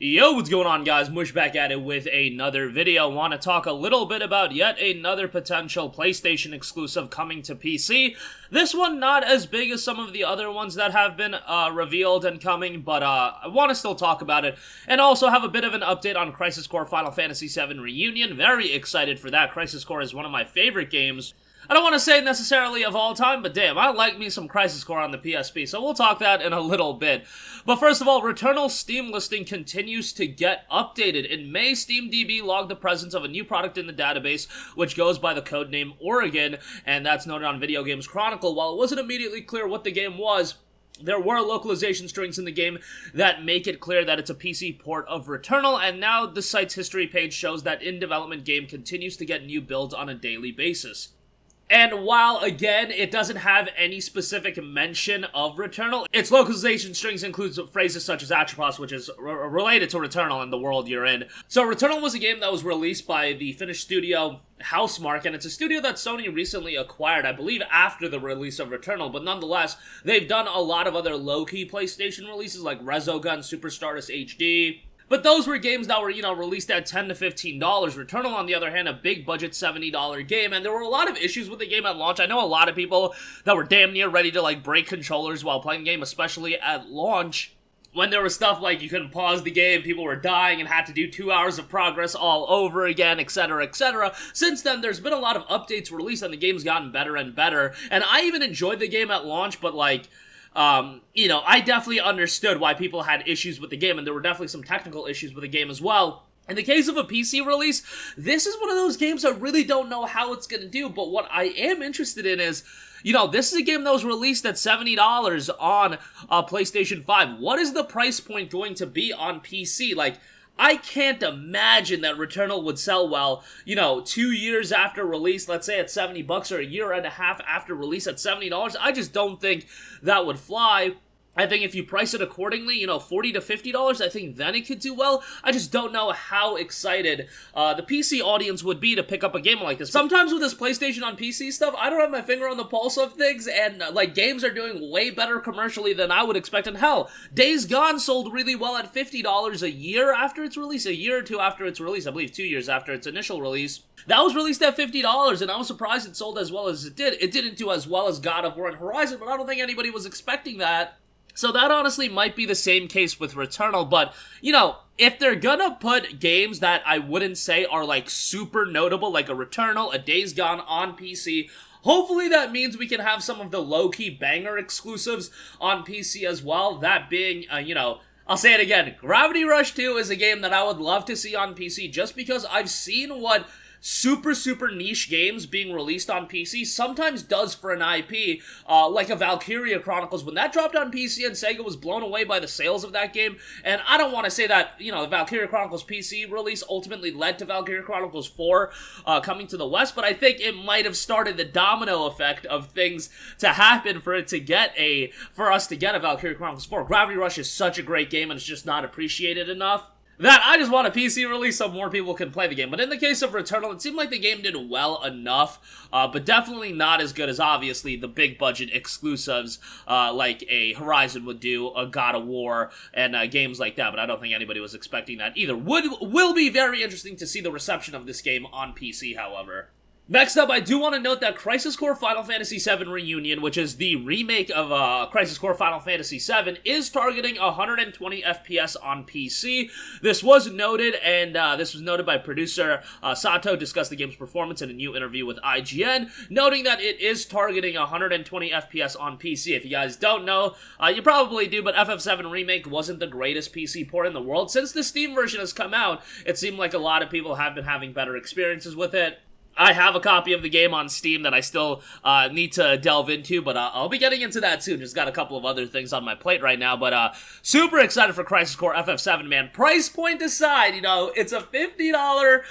Yo, what's going on, guys? Mush back at it with another video. Want to talk a little bit about yet another potential PlayStation exclusive coming to PC. This one not as big as some of the other ones that have been revealed and coming, but I want to still talk about it. And also have a bit of an update on Crisis Core Final Fantasy VII Reunion. Very excited for that. Crisis Core is one of my favorite games. I don't want to say necessarily of all time, but damn, I like me some Crisis Core on the PSP, so we'll talk that in a little bit. But first of all, Returnal's Steam listing continues to get updated. In May, SteamDB logged the presence of a new product in the database, which goes by the codename Oregon, and that's noted on Video Games Chronicle. While it wasn't immediately clear what the game was, there were localization strings in the game that make it clear that it's a PC port of Returnal, and now the site's history page shows that in-development game continues to get new builds on a daily basis. And while, again, it doesn't have any specific mention of Returnal, its localization strings includes phrases such as Atropos, which is related to Returnal and the world you're in. So Returnal was a game that was released by the Finnish studio Housemarque, and it's a studio that Sony recently acquired, I believe, after the release of Returnal, but nonetheless, they've done a lot of other low-key PlayStation releases like Resogun, Super Stardust HD. But those were games that were, released at $10 to $15. Returnal, on the other hand, a big budget $70 game, and there were a lot of issues with the game at launch. I know a lot of people that were damn near ready to, break controllers while playing the game, especially at launch, when there was stuff like you couldn't pause the game, people were dying and had to do 2 hours of progress all over again, etc., etc. Since then, there's been a lot of updates released, and the game's gotten better and better, and I even enjoyed the game at launch, but, I definitely understood why people had issues with the game, and there were definitely some technical issues with the game as well. In the case of a PC release, this is one of those games I really don't know how it's going to do, but what I am interested in is, this is a game that was released at $70 on PlayStation 5. What is the price point going to be on PC? I can't imagine that Returnal would sell well, 2 years after release, let's say at $70, or a year and a half after release at $70. I just don't think that would fly. I think if you price it accordingly, $40 to $50, I think then it could do well. I just don't know how excited the PC audience would be to pick up a game like this. Sometimes with this PlayStation on PC stuff, I don't have my finger on the pulse of things, and games are doing way better commercially than I would expect. And hell, Days Gone sold really well at $50 a year after its release, a year or two after its release, I believe 2 years after its initial release. That was released at $50, and I was surprised it sold as well as it did. It didn't do as well as God of War and Horizon, but I don't think anybody was expecting that. So that honestly might be the same case with Returnal, but, if they're gonna put games that I wouldn't say are, super notable, like a Returnal, a Days Gone on PC, hopefully that means we can have some of the low-key banger exclusives on PC as well, that being, I'll say it again, Gravity Rush 2 is a game that I would love to see on PC, just because I've seen what super niche games being released on PC sometimes does for an IP, like a Valkyria Chronicles. When that dropped on PC, and Sega was blown away by the sales of that game, and I don't want to say that, the Valkyria Chronicles PC release ultimately led to Valkyria Chronicles 4 coming to the West, but I think it might have started the domino effect of things to happen for us to get a Valkyria Chronicles 4. Gravity Rush is such a great game, and it's just not appreciated enough that I just want a PC release so more people can play the game. But in the case of Returnal, it seemed like the game did well enough, but definitely not as good as, obviously, the big budget exclusives like a Horizon would do, a God of War, and games like that, but I don't think anybody was expecting that either. Will be very interesting to see the reception of this game on PC, however. Next up, I do want to note that Crisis Core Final Fantasy VII Reunion, which is the remake of Crisis Core Final Fantasy VII, is targeting 120 FPS on PC. This was noted, and this was noted by producer Sato, discussed the game's performance in a new interview with IGN, noting that it is targeting 120 FPS on PC. If you guys don't know, you probably do, but FF7 Remake wasn't the greatest PC port in the world. Since the Steam version has come out, it seemed like a lot of people have been having better experiences with it. I have a copy of the game on Steam that I still need to delve into, but I'll be getting into that soon. Just got a couple of other things on my plate right now, but super excited for Crisis Core FF7, man. Price point aside, it's a $50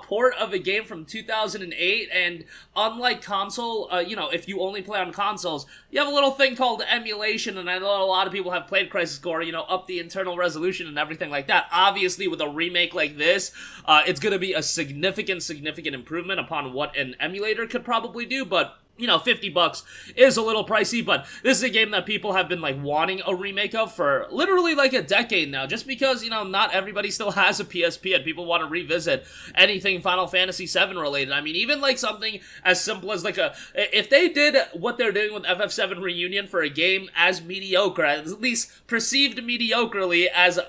port of a game from 2008, and unlike console, if you only play on consoles, you have a little thing called emulation, and I know a lot of people have played Crisis Core, up the internal resolution and everything like that. Obviously, with a remake like this, it's going to be a significant improvement upon what an emulator could probably do, but you know, 50 bucks is a little pricey, but this is a game that people have been, like, wanting a remake of for literally, like, a decade now, just because, you know, not everybody still has a PSP and people want to revisit anything Final Fantasy VII related. I mean, even, like, something as simple as, like, if they did what they're doing with FF7 Reunion for a game as mediocre, at least perceived mediocrely as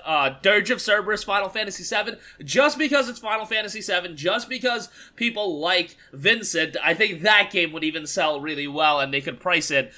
Dirge of Cerberus Final Fantasy VII, just because it's Final Fantasy VII, just because people like Vincent, I think that game would even sell really well, and they could price it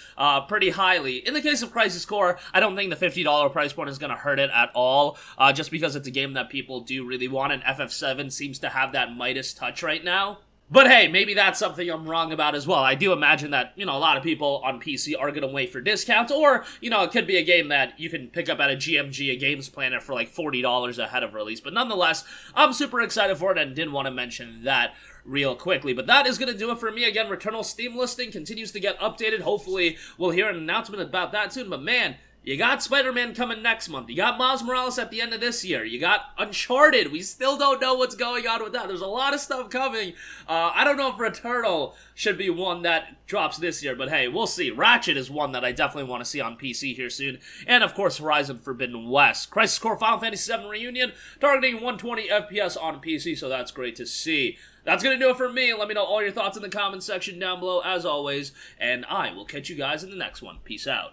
pretty highly. In the case of Crisis Core, I don't think the $50 price point is going to hurt it at all, just because it's a game that people do really want, and FF7 seems to have that Midas touch right now. But hey, maybe that's something I'm wrong about as well. I do imagine that, you know, a lot of people on PC are going to wait for discounts, or, you know, it could be a game that you can pick up at a GMG, a Games Planet, for like $40 ahead of release. But nonetheless, I'm super excited for it and did want to mention that real quickly. But that is going to do it for me. Again, Returnal Steam listing continues to get updated. Hopefully, we'll hear an announcement about that soon. But man, you got Spider-Man coming next month. You got Miles Morales at the end of this year. You got Uncharted. We still don't know what's going on with that. There's a lot of stuff coming. I don't know if Returnal should be one that drops this year, but hey, we'll see. Ratchet is one that I definitely want to see on PC here soon. And of course, Horizon Forbidden West. Crisis Core Final Fantasy VII Reunion, targeting 120 FPS on PC, so that's great to see. That's going to do it for me. Let me know all your thoughts in the comments section down below, as always, and I will catch you guys in the next one. Peace out.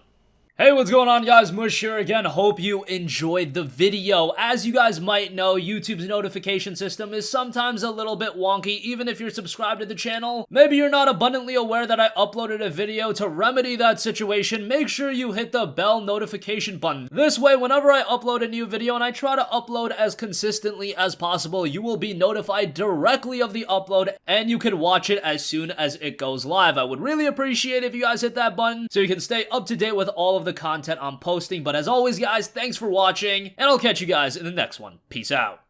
Hey, what's going on, guys? Mush here again. Hope you enjoyed the video. As you guys might know, YouTube's notification system is sometimes a little bit wonky, even if you're subscribed to the channel. Maybe you're not abundantly aware that I uploaded a video. To remedy that situation, make sure you hit the bell notification button. This way, whenever I upload a new video, and I try to upload as consistently as possible, you will be notified directly of the upload, and you can watch it as soon as it goes live. I would really appreciate it if you guys hit that button, so you can stay up to date with all of the content I'm posting. But as always, guys, thanks for watching, and I'll catch you guys in the next one. Peace out.